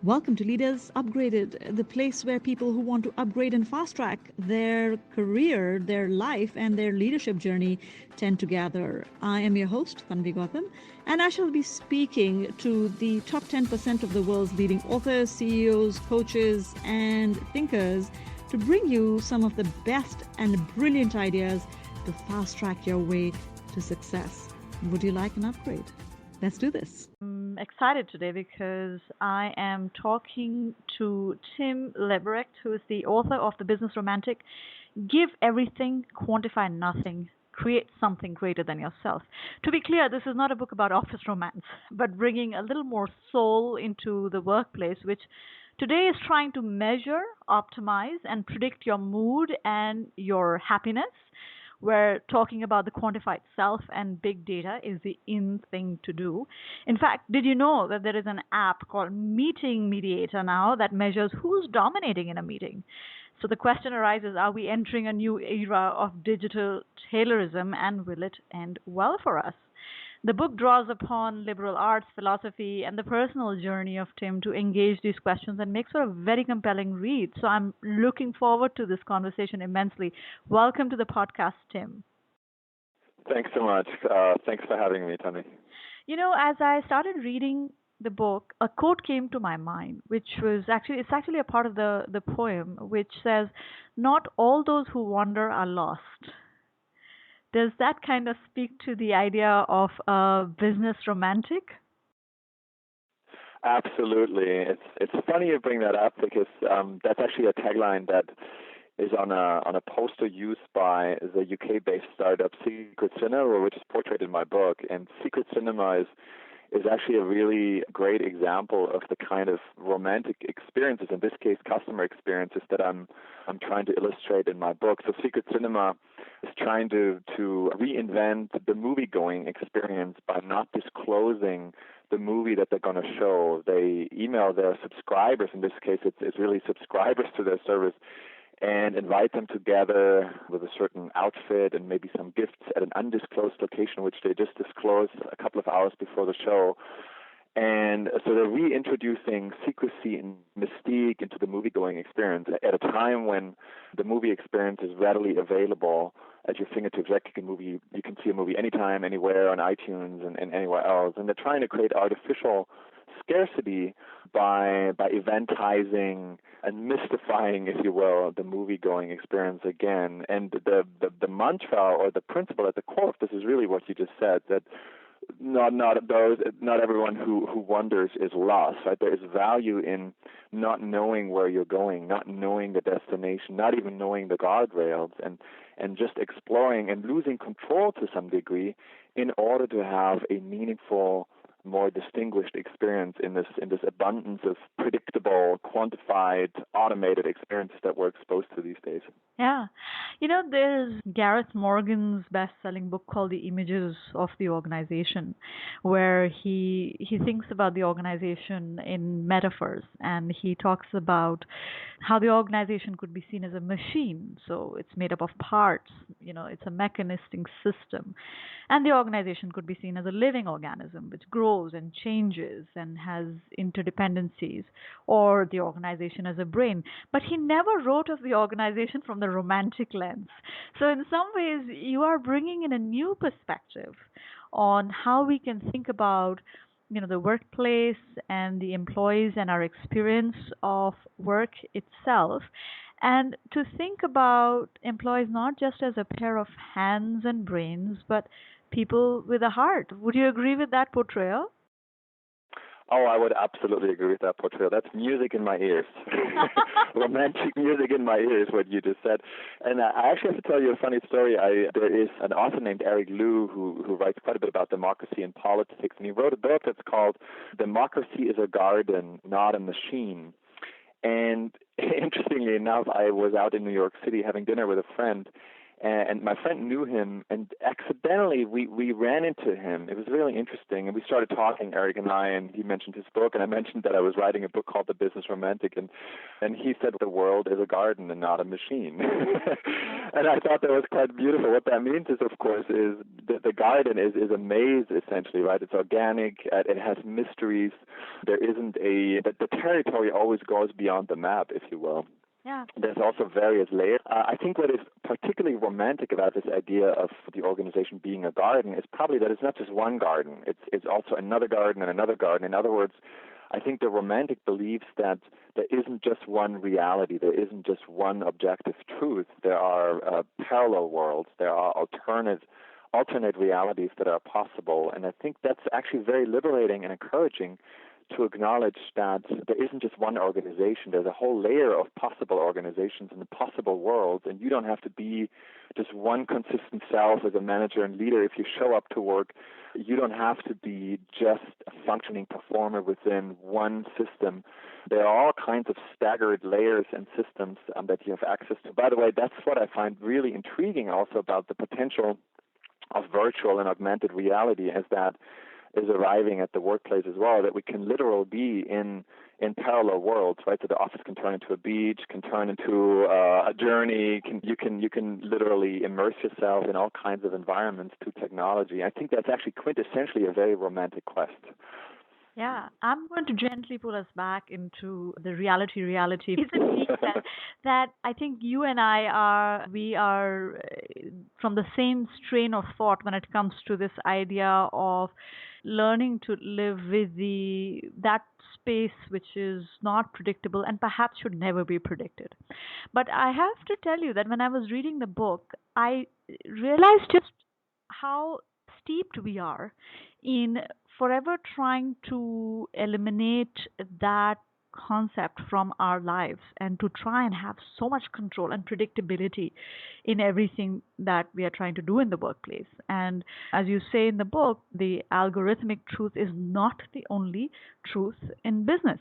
Welcome to Leaders Upgraded, the place where people who want to upgrade and fast track their career, their life, and their leadership journey tend to gather. I am your host, Tanvi Gautam, and I shall be speaking to the top 10% of the world's leading authors, CEOs, coaches, and thinkers to bring you some of the best and brilliant ideas to fast track your way to success. Would you like an upgrade? Let's do this. I'm excited today because I am talking to Tim Leberecht, who is the author of The Business Romantic, Give Everything, Quantify Nothing, Create Something Greater Than Yourself. To be clear, this is not a book about office romance, but bringing a little more soul into the workplace, which today is trying to measure, optimize, and predict your mood and your happiness, where talking about the quantified self and big data is the in thing to do. In fact, did you know that there is an app called Meeting Mediator now that measures who's dominating in a meeting? So the question arises, are we entering a new era of digital Taylorism, and will it end well for us? The book draws upon liberal arts, philosophy, and the personal journey of Tim to engage these questions and makes for a very compelling read. So I'm looking forward to this conversation immensely. Welcome to the podcast, Tim. Thanks so much. Thanks for having me, Tony. You know, as I started reading the book, a quote came to my mind, which was it's actually a part of the poem, which says, "Not all those who wander are lost." Does that kind of speak to the idea of a business romantic? Absolutely. It's funny you bring that up because that's actually a tagline that is on a poster used by the UK-based startup Secret Cinema, which is portrayed in my book. And Secret Cinema is actually a really great example of the kind of romantic experiences, in this case customer experiences, that I'm trying to illustrate in my book. So Secret Cinema is trying to reinvent the movie-going experience by not disclosing the movie that they're going to show. They email their subscribers, in this case it's really subscribers to their service, and invite them together with a certain outfit and maybe some gifts at an undisclosed location, which they just disclose a couple of hours before the show. And so they're reintroducing secrecy and mystique into the movie-going experience at a time when the movie experience is readily available at your fingertips. You can see a movie anytime, anywhere, on iTunes and anywhere else. And they're trying to create artificial scarcity by eventizing and mystifying, if you will, the movie-going experience again. And the mantra or the principle at the core of this is really what you just said, that not everyone who wanders is lost, right? There is value in not knowing where you're going, not knowing the destination, not even knowing the guardrails, and just exploring and losing control to some degree in order to have a meaningful, more distinguished experience in this abundance of predictable, quantified, automated experiences that we're exposed to these days. Yeah. You know, there's Gareth Morgan's best-selling book called The Images of the Organization, where he thinks about the organization in metaphors, and he talks about how the organization could be seen as a machine. So it's made up of parts, it's a mechanistic system. And the organization could be seen as a living organism, which grows and changes and has interdependencies, or the organization as a brain. But he never wrote of the organization from the romantic lens. So in some ways, you are bringing in a new perspective on how we can think about the workplace and the employees and our experience of work itself, and to think about employees not just as a pair of hands and brains, but people with a heart. Would you agree with that portrayal? Oh, I would absolutely agree with that portrayal. That's music in my ears. Romantic music in my ears, what you just said. And I actually have to tell you a funny story. There is an author named Eric Liu who writes quite a bit about democracy and politics, and he wrote a book that's called Democracy is a Garden, Not a Machine. And interestingly enough, I was out in New York City having dinner with a friend, And my friend knew him, and accidentally we ran into him. It was really interesting, and we started talking, Eric and I, and he mentioned his book, and I mentioned that I was writing a book called The Business Romantic, and he said the world is a garden and not a machine. And I thought that was quite beautiful. What that means is, of course, is the garden is a maze, essentially, right? It's organic, it has mysteries. There isn't the territory always goes beyond the map, if you will. Yeah. There's also various layers. I think what is particularly romantic about this idea of the organization being a garden is probably that it's not just one garden. It's also another garden and another garden. In other words, I think the romantic believes that there isn't just one reality. There isn't just one objective truth. There are parallel worlds. There are alternate realities that are possible. And I think that's actually very liberating and encouraging to acknowledge that there isn't just one organization. There's a whole layer of possible organizations and possible worlds, and you don't have to be just one consistent self as a manager and leader. If you show up to work, you don't have to be just a functioning performer within one system. There are all kinds of staggered layers and systems that you have access to. By the way, that's what I find really intriguing also about the potential of virtual and augmented reality, is that is arriving at the workplace as well, that we can literally be in parallel worlds, right? So the office can turn into a beach, can turn into a journey. You can literally immerse yourself in all kinds of environments through technology. I think that's actually quintessentially a very romantic quest. Yeah, I'm going to gently pull us back into the reality. Isn't it that I think you and we are from the same strain of thought when it comes to this idea of learning to live with that space which is not predictable and perhaps should never be predicted. But I have to tell you that when I was reading the book, I realized just how steeped we are in forever trying to eliminate that concept from our lives and to try and have so much control and predictability in everything that we are trying to do in the workplace. And as you say in the book, the algorithmic truth is not the only truth in business.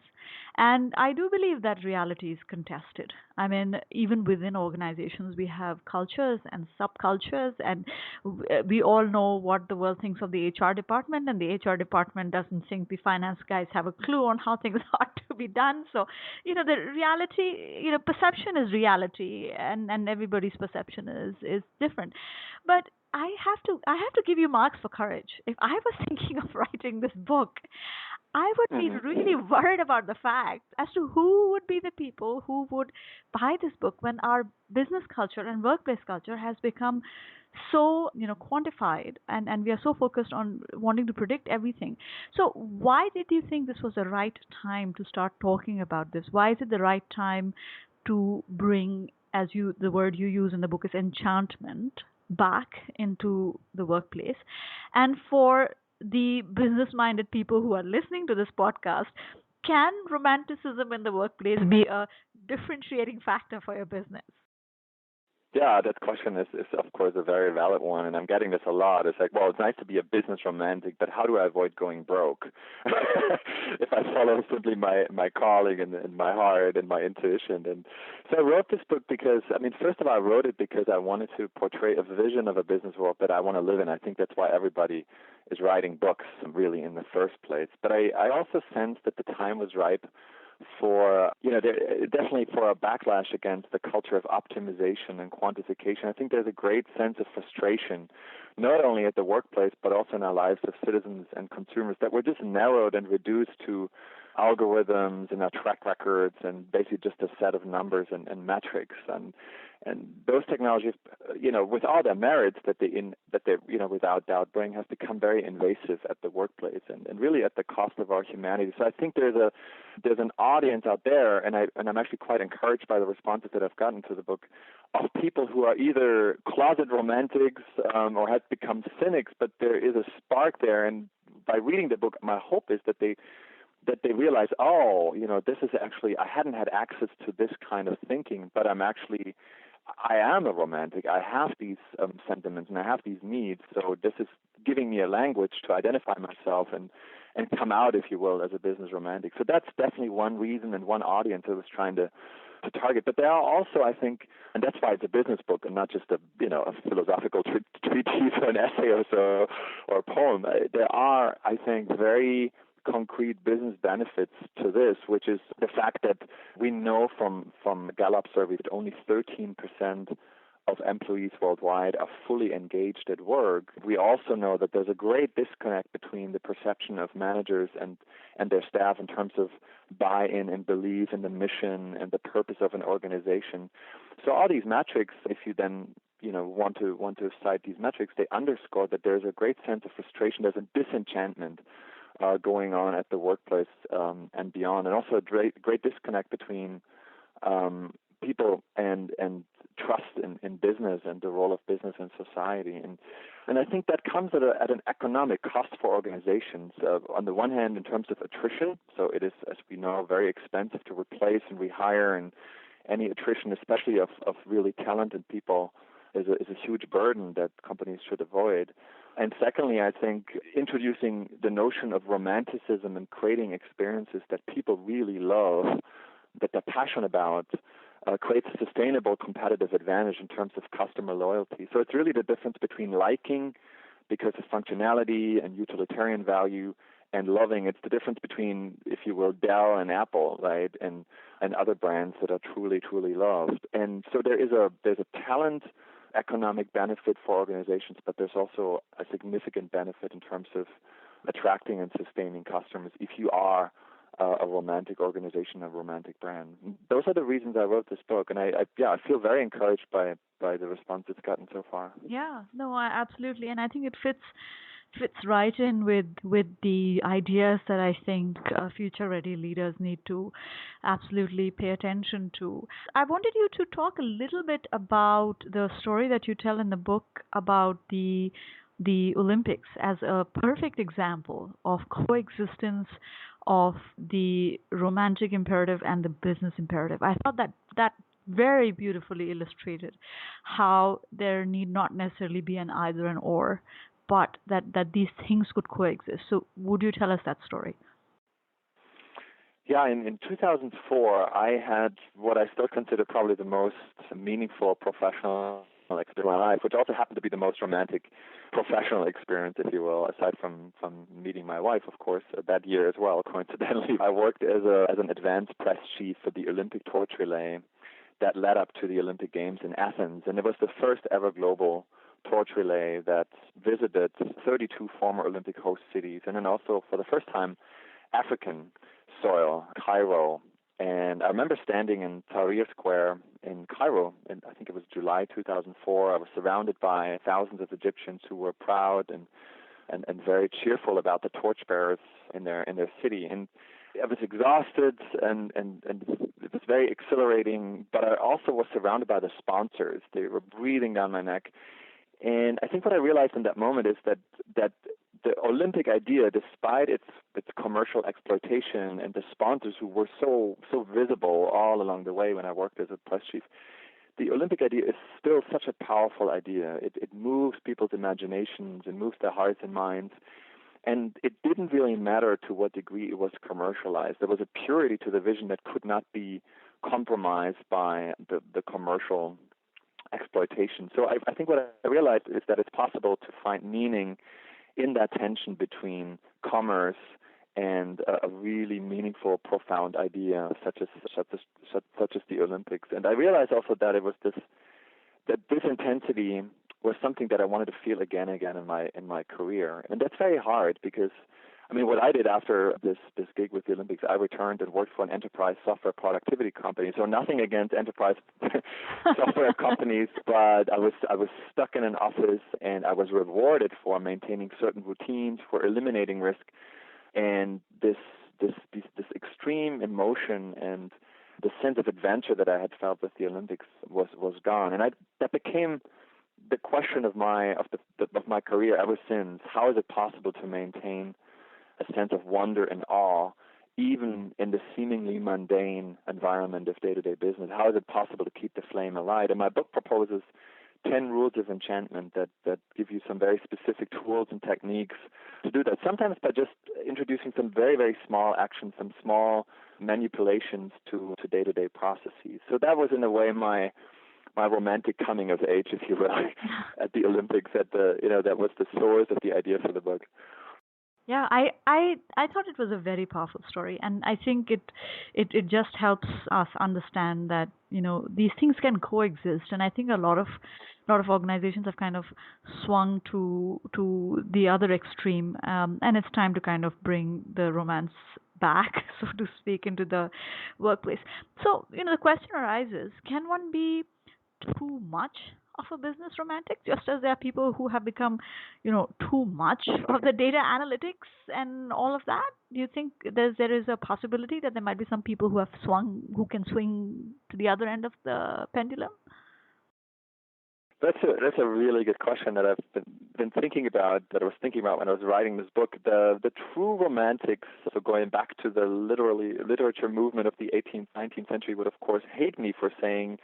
And I do believe that reality is contested. I mean, even within organizations, we have cultures and subcultures, and we all know what the world thinks of the HR department, and the HR department doesn't think the finance guys have a clue on how things ought to be done. So, the reality, perception is reality, and everybody's perception is different. But I have to give you marks for courage. If I was thinking of writing this book, I would be really worried about the fact as to who would be the people who would buy this book when our business culture and workplace culture has become so quantified, and we are so focused on wanting to predict everything. So why did you think this was the right time to start talking about this? Why is it the right time to bring, the word you use in the book is enchantment, back into the workplace? And for the business-minded people who are listening to this podcast, can romanticism in the workplace be a differentiating factor for your business? Yeah, that question is of course a very valid one, and I'm getting this a lot. It's like, well, it's nice to be a business romantic, but how do I avoid going broke? If I follow simply my calling and my heart and my intuition. And so I wrote this book because, first of all, I wrote it because I wanted to portray a vision of a business world that I want to live in. I think that's why everybody is writing books, really, in the first place. But I also sensed that the time was ripe for, definitely for a backlash against the culture of optimization and quantification. I think there's a great sense of frustration, not only at the workplace, but also in our lives of citizens and consumers, that we're just narrowed and reduced to algorithms and our track records and basically just a set of numbers and metrics. And those technologies, with all their merits that they without doubt bring, have become very invasive at the workplace and really at the cost of our humanity. So I think there's an audience out there, and I'm actually quite encouraged by the responses that I've gotten to the book, of people who are either closet romantics or have become cynics, but there is a spark there. And by reading the book, my hope is that they realize, this is actually, I hadn't had access to this kind of thinking, but I am a romantic. I have these sentiments and I have these needs. So this is giving me a language to identify myself and come out, if you will, as a business romantic. So that's definitely one reason and one audience I was trying to to target. But there are also, I think, and that's why it's a business book and not just a philosophical treatise or an essay or so or a poem. There are, I think, very concrete business benefits to this, which is the fact that we know from Gallup surveys that only 13% of employees worldwide are fully engaged at work. We also know that there's a great disconnect between the perception of managers and their staff in terms of buy-in and belief in the mission and the purpose of an organization. So all these metrics, if you then want to cite these metrics, they underscore that there's a great sense of frustration. There's a disenchantment going on at the workplace and beyond, and also a great disconnect between people and trust in business and the role of business in society. And I think that comes at an economic cost for organizations. On the one hand, in terms of attrition, so it is, as we know, very expensive to replace and rehire, and any attrition, especially of really talented people, is a huge burden that companies should avoid. And secondly, I think introducing the notion of romanticism and creating experiences that people really love, that they're passionate about, creates a sustainable competitive advantage in terms of customer loyalty. So it's really the difference between liking because of functionality and utilitarian value and loving. It's the difference between, if you will, Dell and Apple, right, and other brands that are truly, truly loved. And so there's a talent economic benefit for organizations, but there's also a significant benefit in terms of attracting and sustaining customers if you are a romantic organization, a romantic brand. Those are the reasons I wrote this book, and I feel very encouraged by the response it's gotten so far. Yeah, no, absolutely, and I think it fits right in with the ideas that I think future-ready leaders need to absolutely pay attention to. I wanted you to talk a little bit about the story that you tell in the book about the Olympics as a perfect example of coexistence of the romantic imperative and the business imperative. I thought that very beautifully illustrated how there need not necessarily be an either and or, but that these things could coexist. So would you tell us that story? Yeah, in 2004, I had what I still consider probably the most meaningful professional experience of my life, which also happened to be the most romantic professional experience, if you will, aside from meeting my wife, of course, that year as well, coincidentally. I worked as an advanced press chief for the Olympic torch relay that led up to the Olympic Games in Athens, and it was the first ever global torch relay that visited 32 former Olympic host cities, and then also for the first time African soil, Cairo. And I remember standing in Tahrir Square in Cairo, and I think it was July 2004. I was surrounded by thousands of Egyptians who were proud and very cheerful about the torchbearers in their city. And I was exhausted and it was very exhilarating, but I also was surrounded by the sponsors. They were breathing down my neck. And I think what I realized in that moment is that the Olympic idea, despite its commercial exploitation and the sponsors who were so visible all along the way when I worked as a press chief, the Olympic idea is still such a powerful idea. It moves people's imaginations, it moves their hearts and minds. And it didn't really matter to what degree it was commercialized. There was a purity to the vision that could not be compromised by the commercial exploitation. So I think what I realized is that it's possible to find meaning in that tension between commerce and a really meaningful, profound idea such as the Olympics. And I realized also that it was this intensity was something that I wanted to feel again in my career. And that's very hard because, I mean, what I did after this gig with the Olympics, I returned and worked for an enterprise software productivity company. So nothing against enterprise software companies, but I was stuck in an office and I was rewarded for maintaining certain routines, for eliminating risk, and this extreme emotion and the sense of adventure that I had felt with the Olympics was gone. And that became the question of my career ever since. How is it possible to maintain a sense of wonder and awe, even in the seemingly mundane environment of day-to-day business? How is it possible to keep the flame alive? And my book proposes 10 rules of enchantment that give you some very specific tools and techniques to do that, sometimes by just introducing some very, very small actions, some small manipulations to day-to-day processes. So that was, in a way, my romantic coming of age, if you will, at the Olympics. That was the source of the idea for the book. Yeah, I thought it was a very powerful story, and I think it just helps us understand that these things can coexist. And I think a lot of organizations have kind of swung to the other extreme, and it's time to kind of bring the romance back, so to speak, into the workplace. So the question arises: can one be too much of a business romantic, just as there are people who have become, too much of the data analytics and all of that? Do you think there is a possibility that there might be some people who can swing to the other end of the pendulum? That's a really good question that I've been thinking about, that I was thinking about when I was writing this book. The true romantics, so going back to the literature movement of the 18th, 19th century, would of course hate me for saying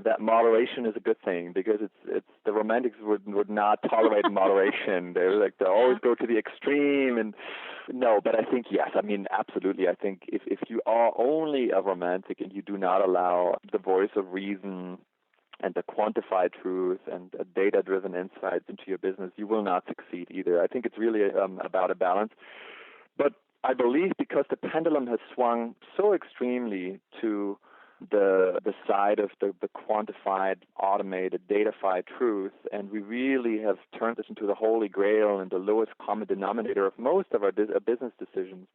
that moderation is a good thing, because it's the romantics would not tolerate moderation. They always go to the extreme. And no, but I think yes. I mean, absolutely. I think if you are only a romantic and you do not allow the voice of reason and the quantified truth and data-driven insights into your business, you will not succeed either. I think it's really about a balance. But I believe because the pendulum has swung so extremely to the side of the quantified, automated, datafied truth, and we really have turned this into the holy grail and the lowest common denominator of most of our business decisions.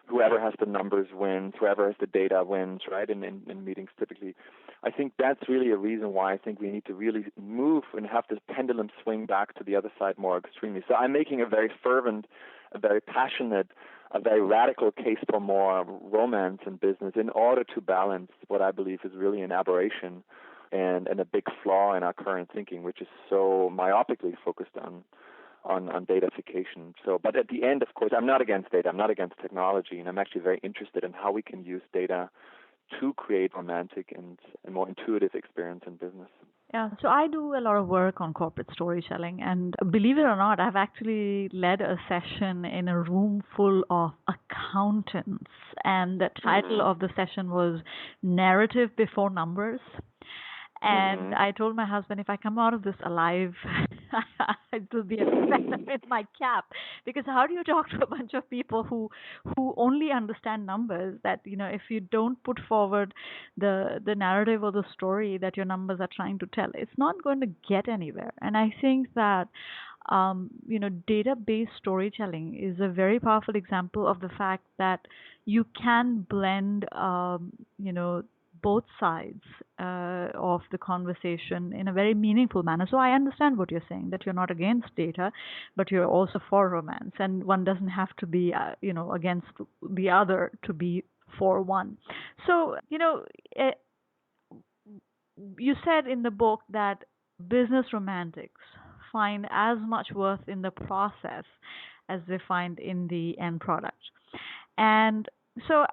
Whoever has the numbers wins, whoever has the data wins, right, in meetings typically. I think that's really a reason why I think we need to really move and have this pendulum swing back to the other side more extremely. So I'm making a very fervent, a very passionate, a very radical case for more romance in business in order to balance what I believe is really an aberration and a big flaw in our current thinking, which is so myopically focused on datafication. So, but at the end, of course, I'm not against data. I'm not against technology, and I'm actually very interested in how we can use data to create romantic and more intuitive experience in business. Yeah, so I do a lot of work on corporate storytelling, and believe it or not, I've actually led a session in a room full of accountants, and the title of the session was Narrative Before Numbers. And I told my husband, if I come out of this alive, it will be a feather in my cap. Because how do you talk to a bunch of people who only understand numbers, that, if you don't put forward the narrative or the story that your numbers are trying to tell, it's not going to get anywhere. And I think that, data-based storytelling is a very powerful example of the fact that you can blend, both sides of the conversation in a very meaningful manner. So I understand what you're saying, that you're not against data, but you're also for romance, and one doesn't have to be, against the other to be for one. So, you said in the book that business romantics find as much worth in the process as they find in the end product. And so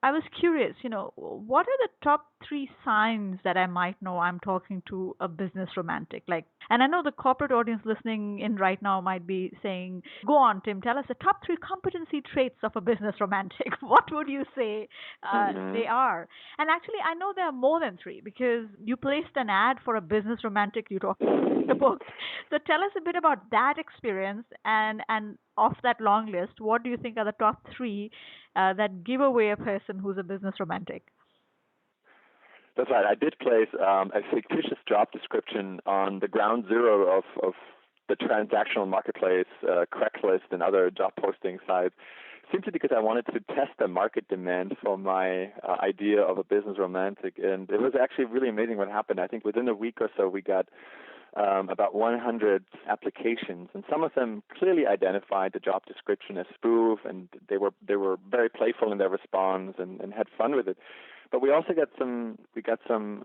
I was curious, what are the top 3 signs that I might know I'm talking to a business romantic? And I know the corporate audience listening in right now might be saying, go on, Tim, tell us the top 3 competency traits of a business romantic. What would you say they are? And actually, I know there are more than 3, because you placed an ad for a business romantic you talked about in the book. So tell us a bit about that experience, and off that long list, what do you think are the top 3 that give away a person who's a business romantic? That's right. I did place a fictitious job description on the ground zero of the transactional marketplace, Craigslist, and other job posting sites, simply because I wanted to test the market demand for my idea of a business romantic. And it was actually really amazing what happened. I think within a week or so, we got about 100 applications, and some of them clearly identified the job description as spoof, and they were very playful in their response and had fun with it. But we also got some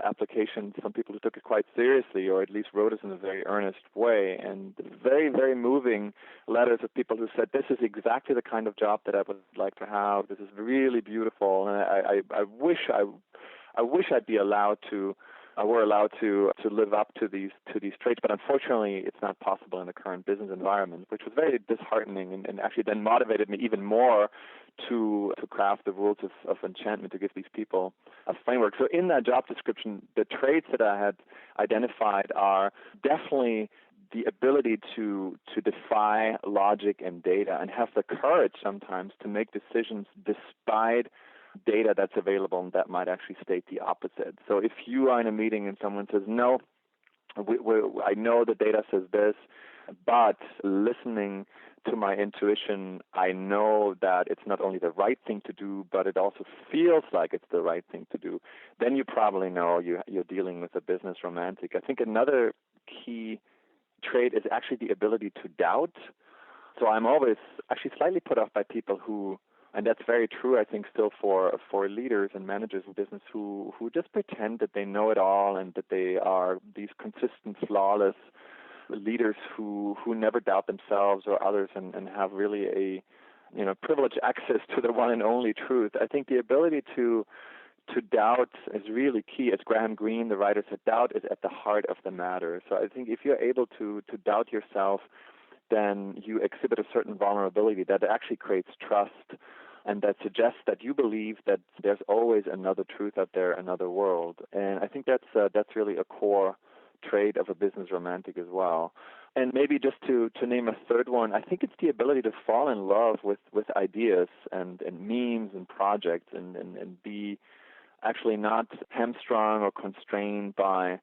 applications from people who took it quite seriously, or at least wrote us in a very earnest way, and very, very moving letters of people who said, this is exactly the kind of job that I would like to have. This is really beautiful, and I wish I'd be allowed to were allowed to live up to these traits. But unfortunately, it's not possible in the current business environment, which was very disheartening and actually then motivated me even more to craft the rules of Enchantment, to give these people a framework. So in that job description, the traits that I had identified are definitely the ability to defy logic and data and have the courage sometimes to make decisions despite data that's available and that might actually state the opposite. So if you are in a meeting and someone says, no, I know the data says this, but listening to my intuition, I know that it's not only the right thing to do, but it also feels like it's the right thing to do, then you probably know you're dealing with a business romantic. I think another key trait is actually the ability to doubt. So I'm always actually slightly put off by people who, and that's very true, I think, still for leaders and managers in business who just pretend that they know it all and that they are these consistent, flawless leaders who never doubt themselves or others and have really a privileged access to the one and only truth. I think the ability to doubt is really key. As Graham Greene, the writer, said, doubt is at the heart of the matter. So I think if you're able to doubt yourself, then you exhibit a certain vulnerability that actually creates trust and that suggests that you believe that there's always another truth out there, another world. And I think that's really a core trait of a business romantic as well. And maybe just to name a third one, I think it's the ability to fall in love with ideas and memes and projects and be actually not hamstrung or constrained by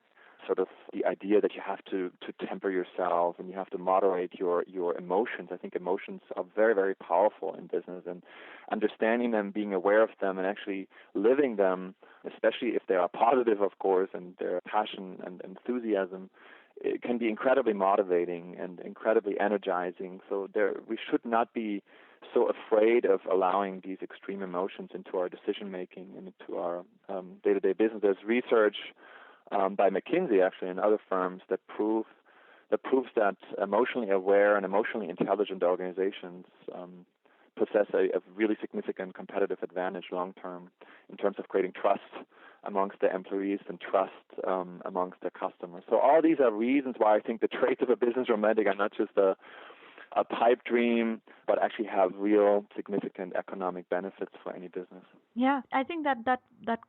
sort of the idea that you have to temper yourself and you have to moderate your emotions. I think emotions are very, very powerful in business, and understanding them, being aware of them, and actually living them, especially if they are positive, of course, and their passion and enthusiasm, it can be incredibly motivating and incredibly energizing. So we should not be so afraid of allowing these extreme emotions into our decision making and into our day-to-day business. There's research by McKinsey, actually, and other firms that proves that emotionally aware and emotionally intelligent organizations possess a really significant competitive advantage long term in terms of creating trust amongst their employees and trust amongst their customers. So all these are reasons why I think the traits of a business romantic are not just a pipe dream, but actually have real significant economic benefits for any business. Yeah, I think that's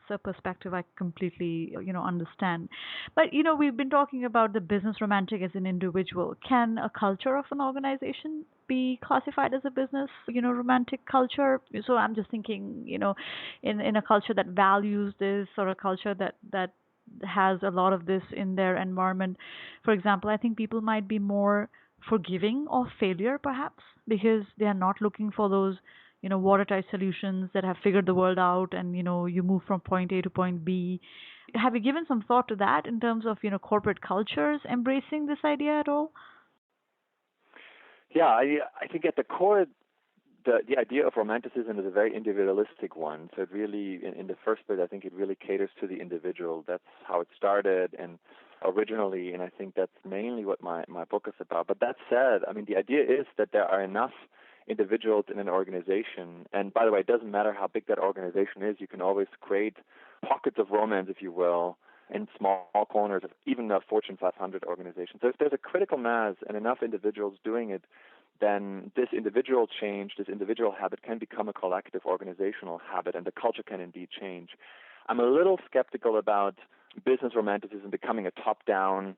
a perspective I completely understand. But we've been talking about the business romantic as an individual. Can a culture of an organization be classified as a business romantic culture? So I'm just thinking in a culture that values this, or a culture that has a lot of this in their environment. For example, I think people might be more forgiving of failure, perhaps, because they are not looking for those watertight solutions that have figured the world out and you move from point A to point B. Have you given some thought to that in terms of corporate cultures embracing this idea at all? Yeah, I think at the core, the idea of romanticism is a very individualistic one. So it really, in the first place, I think it really caters to the individual. That's how it started and originally, and I think that's mainly what my book is about. But that said, I mean, the idea is that there are enough individuals in an organization, and by the way, it doesn't matter how big that organization is, you can always create pockets of romance, if you will, in small corners of even a Fortune 500 organization. So if there's a critical mass and enough individuals doing it, then this individual change, this individual habit can become a collective organizational habit, and the culture can indeed change. I'm a little skeptical about business romanticism becoming a top-down,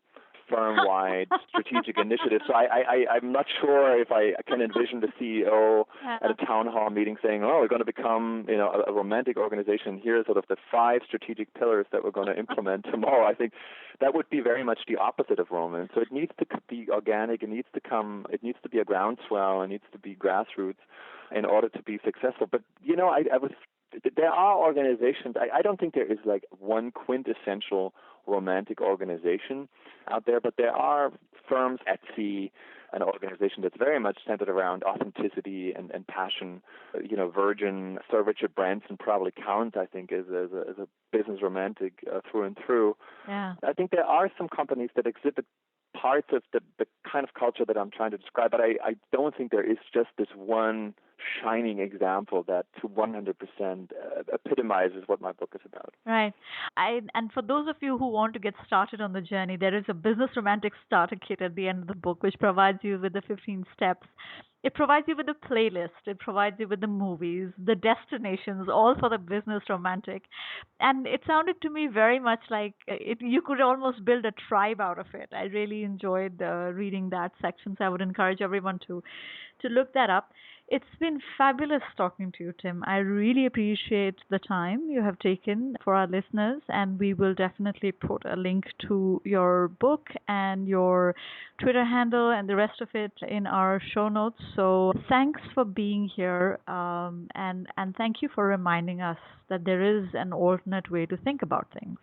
firm-wide strategic initiative. So I'm not sure if I can envision the CEO at a town hall meeting saying, "Oh, we're going to become, a romantic organization. Here are sort of the 5 strategic pillars that we're going to implement tomorrow." I think that would be very much the opposite of romance. So it needs to be organic. It needs to be a groundswell. It needs to be grassroots in order to be successful. But there are organizations. I don't think there is like one quintessential romantic organization out there, but there are firms, Etsy, an organization that's very much centered around authenticity and passion. Virgin, Sir Richard Branson probably counts, I think, as a business romantic through and through. Yeah. I think there are some companies that exhibit parts of the kind of culture that I'm trying to describe, but I don't think there is just this one shining example that to 100% epitomizes what my book is about. Right. And for those of you who want to get started on the journey, there is a business romantic starter kit at the end of the book, which provides you with the 15 steps. It provides you with a playlist. It provides you with the movies, the destinations, all for the business romantic. And it sounded to me very much like you could almost build a tribe out of it. I really enjoyed reading that section, so I would encourage everyone to look that up. It's been fabulous talking to you, Tim. I really appreciate the time you have taken for our listeners, and we will definitely put a link to your book and your Twitter handle and the rest of it in our show notes. So thanks for being here, and thank you for reminding us that there is an alternate way to think about things.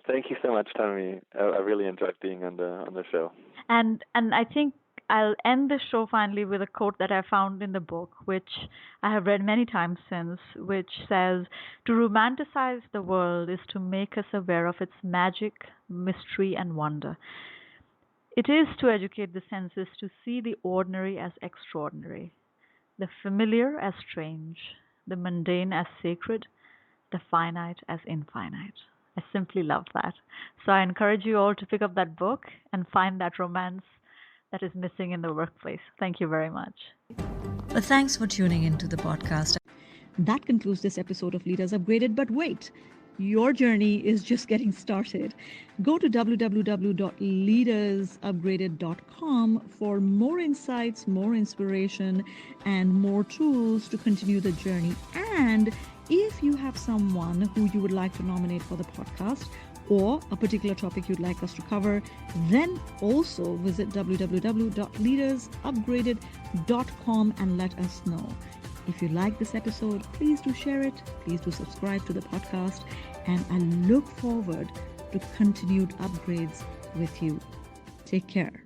Thank you so much, Tammy. I really enjoyed being on the show. And I think I'll end the show finally with a quote that I found in the book, which I have read many times since, which says, "To romanticize the world is to make us aware of its magic, mystery, and wonder. It is to educate the senses to see the ordinary as extraordinary, the familiar as strange, the mundane as sacred, the finite as infinite." I simply love that. So I encourage you all to pick up that book and find that romance that is missing in the workplace. Thank you very much. Thanks for tuning into the podcast. That concludes this episode of Leaders Upgraded. But wait, your journey is just getting started. Go to www.leadersupgraded.com for more insights, more inspiration, and more tools to continue the journey. And if you have someone who you would like to nominate for the podcast, or a particular topic you'd like us to cover, then also visit www.leadersupgraded.com and let us know. If you like this episode, please do share it. Please do subscribe to the podcast. And I look forward to continued upgrades with you. Take care.